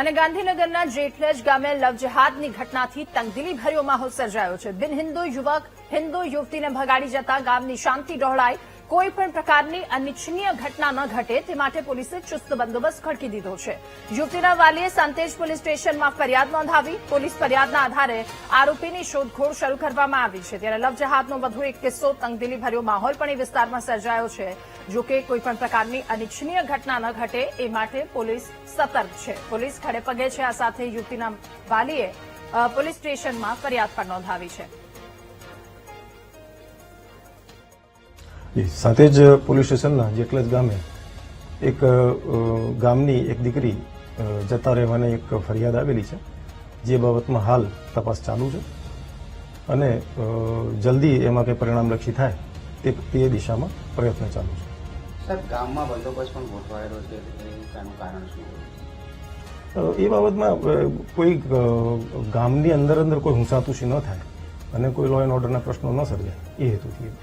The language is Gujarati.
અને ગાંધીનગરના જેટલજ ગામે લવ જેહાદની ઘટનાથી તંગદિલીભર્યો માહોલ સર્જાયો છે. બિન હિન્દુ યુવક હિન્દુ યુવતીને ભગાડી જતા ગામની શાંતિ ડહોળાઈ. કોઈ પણ પ્રકારની અનિચ્છનીય ઘટના ન ઘટે તે માટે પોલીસે ચુસ્ત બંદોબસ્ત ખડકી દીધો છે. યુવતીના વાલીએ સાંતેજ પોલીસ સ્ટેશનમાં ફરિયાદ નોંધાવી. પોલીસ ફરિયાદના આધારે આરોપીની શોધખોળ શરૂ કરવામાં આવી છે. ત્યારે લવ જેહાદનો વધુ એક કિસ્સો તંગદિલીભર્યો માહોલ પણ એ વિસ્તારમાં સર્જાયો છે. જોકે કોઈપણ પ્રકારની અનિચ્છનીય ઘટના ન ઘટે એ માટે પોલીસ સતર્ક છે. પોલીસ ખડે પગે છે. આ સાથે યુવતીના વાલીએ પોલીસ સ્ટેશનમાં ફરિયાદ પણ નોંધાવી છે. સાંતેજ પોલીસ સ્ટેશનના જેટલજ ગામે એક ગામની એક દીકરી જતા રહેવાની એક ફરિયાદ આવેલી છે, જે બાબતમાં હાલ તપાસ ચાલુ છે અને જલ્દી એમાં કંઈ પરિણામલક્ષી થાય તે દિશામાં પ્રયત્ન ચાલુ છે. સર, ગામમાં બંદોબસ્ત પણ ગોઠવાયેલો છે, એનું કારણ શું? એ બાબતમાં કોઈ ગામની અંદર કોઈ હુંસાતુશી ન થાય અને કોઈ લો એન્ડ ઓર્ડરના પ્રશ્નો ન સર્જાય એ હેતુથી